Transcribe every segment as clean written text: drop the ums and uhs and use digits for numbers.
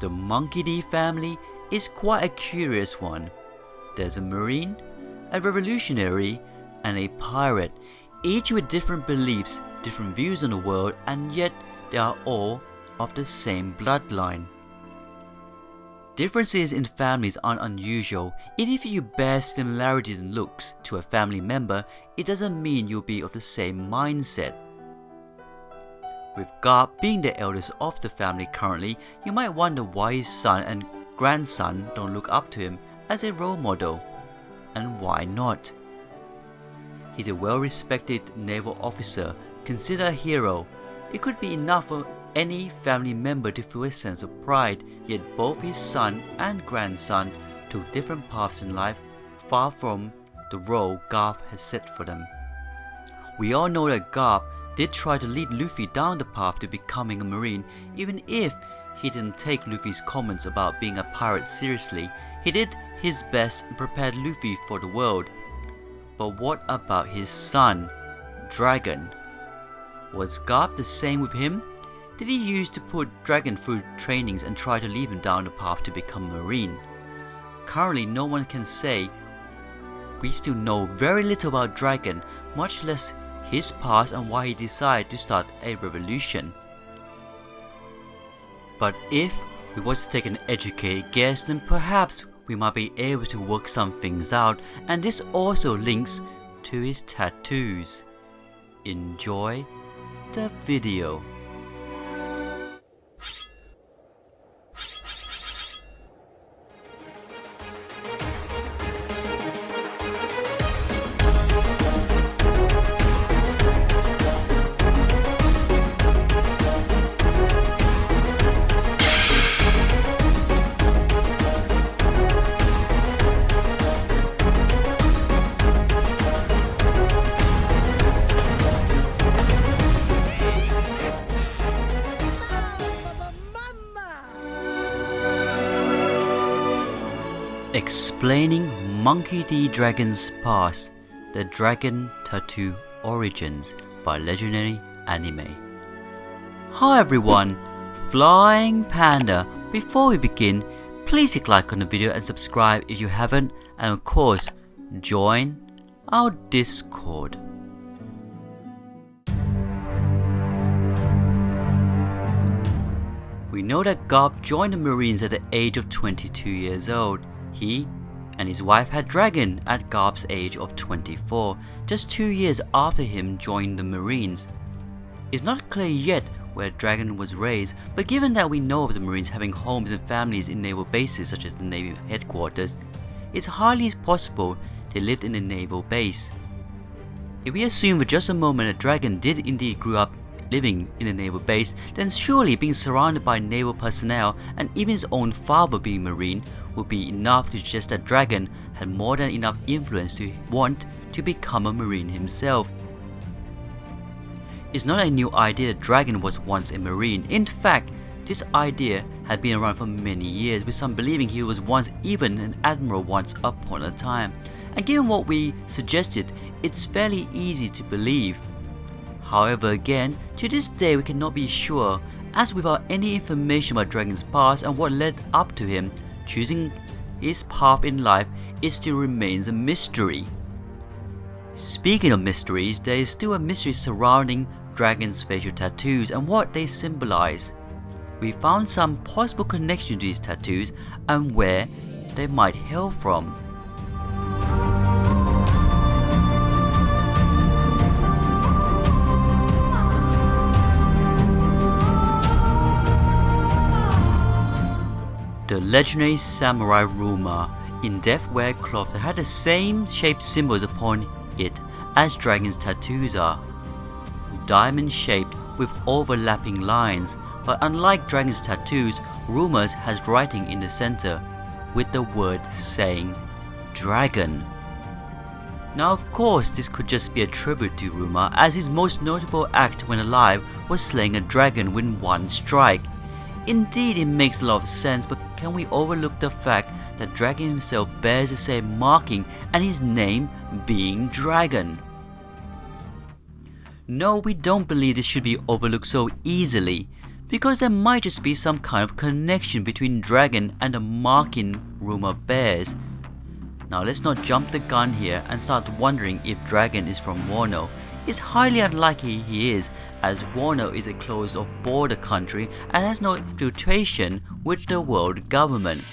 The Monkey D family is quite a curious one. There's a Marine, a revolutionary, and a pirate, each with different beliefs, different views on the world, and yet they are all of the same bloodline. Differences in families aren't unusual. Even if you bear similarities in looks to a family member, it doesn't mean you'll be of the same mindset. With Garp being the eldest of the family currently, you might wonder why his son and grandson don't look up to him as a role model. And why not? He's a well-respected naval officer, considered a hero. It could be enough for any family member to feel a sense of pride, yet both his son and grandson took different paths in life, far from the role Garp has set for them. We all know that Garp did try to lead Luffy down the path to becoming a Marine. Even if he didn't take Luffy's comments about being a pirate seriously, he did his best and prepared Luffy for the world. But what about his son, Dragon? Was Garp the same with him? Did he use to put Dragon through trainings and try to lead him down the path to become a Marine? Currently, no one can say. We still know very little about Dragon, much less his past and why he decided to start a revolution. But if we were to take an educated guess, then perhaps we might be able to work some things out, and this also links to his tattoos. Enjoy the video. Explaining Monkey D. Dragon's past, the Dragon Tattoo Origins by Legendary Anime. Hi everyone, Flying Panda. Before we begin, please click like on the video and subscribe if you haven't, and of course, join our Discord. We know that Garp joined the Marines at the age of 22 years old. He and his wife had Dragon at Garp's age of 24, just 2 years after him joining the Marines. It's not clear yet where Dragon was raised, but given that we know of the Marines having homes and families in naval bases such as the Navy headquarters, it's highly possible they lived in a naval base. If we assume for just a moment that Dragon did indeed grow up living in a naval base, then surely being surrounded by naval personnel and even his own father being Marine would be enough to suggest that Dragon had more than enough influence to want to become a Marine himself. It's not a new idea that Dragon was once a Marine. In fact, this idea had been around for many years, with some believing he was once even an admiral once upon a time. And given what we suggested, it's fairly easy to believe. However, again, to this day we cannot be sure, as without any information about Dragon's past and what led up to him choosing his path in life, it still remains a mystery. Speaking of mysteries, there is still a mystery surrounding Dragon's facial tattoos and what they symbolize. We found some possible connection to these tattoos and where they might hail from. The legendary samurai Ruma in death wear cloth that had the same shaped symbols upon it as Dragon's tattoos are. Diamond shaped with overlapping lines, but unlike Dragon's tattoos, Ruma's has writing in the center with the word saying Dragon. Now of course this could just be a tribute to Ruma, as his most notable act when alive was slaying a dragon with one strike. Indeed, it makes a lot of sense, but can we overlook the fact that Dragon himself bears the same marking and his name being Dragon? No, we don't believe this should be overlooked so easily. because there might just be some kind of connection between dragon and the marking rumor bears. Now let's not jump the gun here and start wondering if dragon is from Wano. It's highly unlikely he is, as Wano is a closed-off border country and has no infiltration with the world government.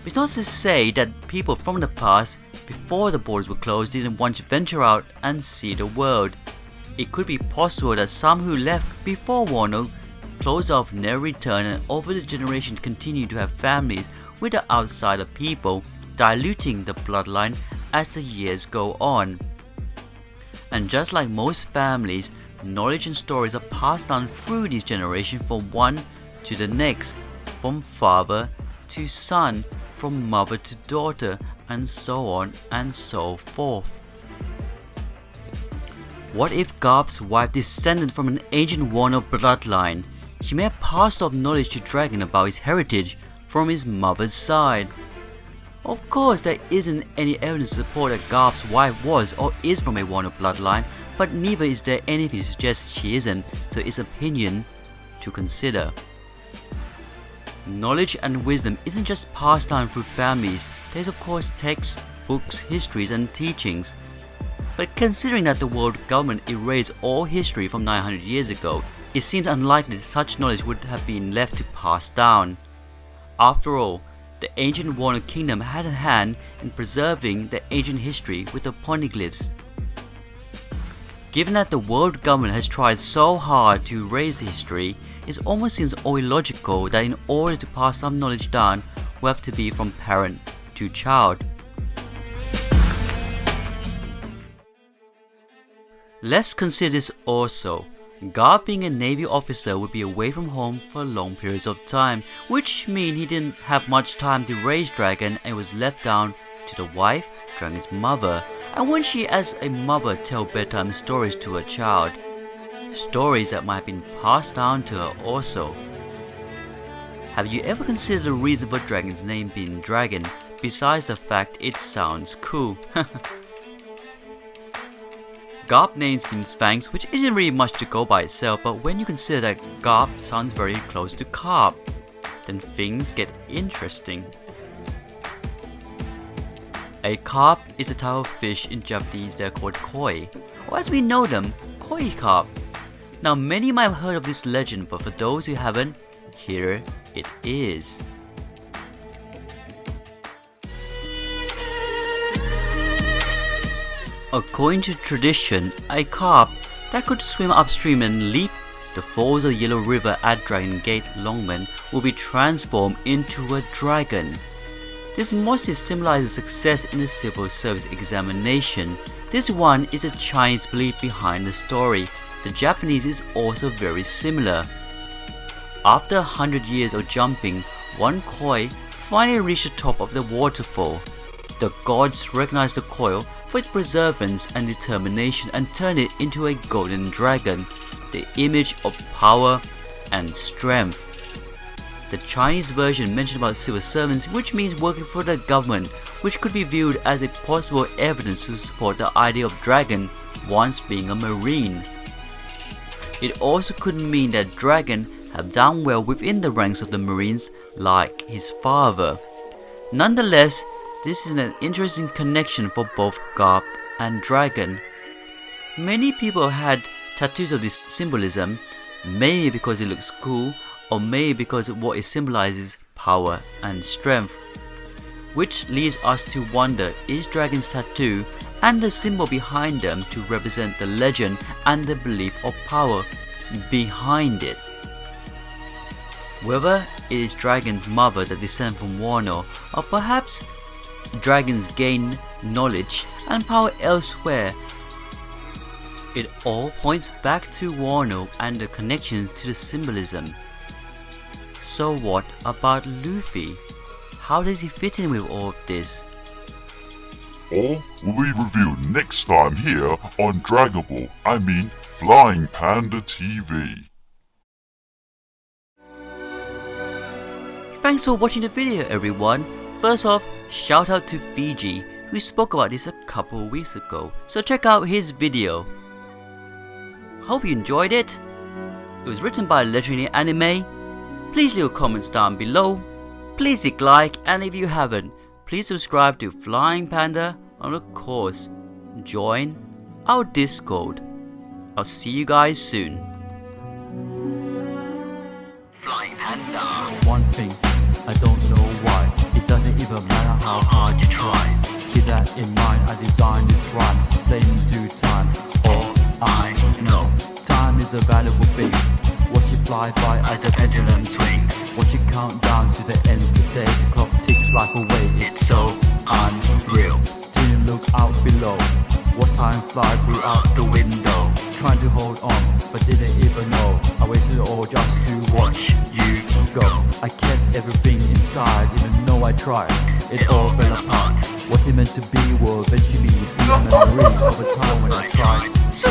It's not to say that people from the past, before the borders were closed, didn't want to venture out and see the world. It could be possible that some who left before Wano closed off never returned, and over the generations continue to have families with the outsider people, diluting the bloodline as the years go on. And just like most families, knowledge and stories are passed down through these generations from one to the next, from father to son, from mother to daughter, and so on and so forth. What if Garp's wife descended from an ancient Wano bloodline? She may have passed off knowledge to Dragon about his heritage from his mother's side. Of course, there isn't any evidence to support that Garp's wife was or is from a Wano bloodline, but neither is there anything to suggest she isn't, so it's opinion to consider. Knowledge and wisdom isn't just passed down through families. There's of course texts, books, histories and teachings. But considering that the world government erased all history from 900 years ago, it seems unlikely that such knowledge would have been left to pass down. After all, the ancient Wano kingdom had a hand in preserving the ancient history with the poneglyphs. Given that the world government has tried so hard to erase history, it almost seems illogical that in order to pass some knowledge down, will have to be from parent to child. Let's consider this also. Garp, being a Navy officer, would be away from home for long periods of time, which means he didn't have much time to raise Dragon and was left down to the wife, Dragon's mother. And when she as a mother tell bedtime stories to her child, stories that might have been passed down to her also. Have you ever considered the reason for Dragon's name being Dragon, besides the fact it sounds cool? Garp names means fangs, which isn't really much to go by itself, but when you consider that Garp sounds very close to carp, then things get interesting. A carp is a type of fish. In Japanese they are called koi, or as we know them, koi carp. Now many might have heard of this legend, but for those who haven't, here it is. According to tradition, a carp that could swim upstream and leap the falls of the Yellow River at Dragon Gate, Longmen, will be transformed into a dragon. This mostly symbolizes success in the civil service examination. This one is the Chinese belief behind the story. The Japanese is also very similar. After 100 years of jumping, one koi finally reached the top of the waterfall. The gods recognized the koi for its perseverance and determination and turned it into a golden dragon, the image of power and strength. The Chinese version mentioned about civil servants, which means working for the government, which could be viewed as a possible evidence to support the idea of dragon once being a marine. It also could mean that dragon have done well within the ranks of the marines like his father. Nonetheless, this is an interesting connection for both Garp and Dragon. Many people had tattoos of this symbolism, maybe because it looks cool, or maybe because of what it symbolizes power and strength. Which leads us to wonder, is Dragon's tattoo and the symbol behind them to represent the legend and the belief of power behind it? Whether it is Dragon's mother that descends from Wano, or perhaps dragons gain knowledge and power elsewhere, it all points back to Wano and the connections to the symbolism. So what about Luffy? How does he fit in with all of this? All will be revealed next time here on Dragon Ball, Flying Panda TV. Thanks for watching the video, everyone. First off, shout out to Fiji, who spoke about this a couple of weeks ago, so check out his video. Hope you enjoyed it. It was written by a legendary anime Please leave comments down below. Please hit like, and if you haven't, please subscribe to Flying Panda, and of course, join our Discord. I'll see you guys soon. Flying Panda. One thing, I don't know why. It doesn't even matter how hard you try. Keep that in mind, I designed this rhyme. Explain in due time. All I know, time is a valuable thing. Watch it fly by as a pendulum swings. Watch it count down to the end of the day. The clock ticks life away, it's so unreal. Didn't look out below. What time fly through out the window. Trying to hold on, but didn't even know. I wasted it all just to watch you go. I kept everything inside, even though I tried. It all fell apart. What it meant to be will eventually be a memory of a time when I tried so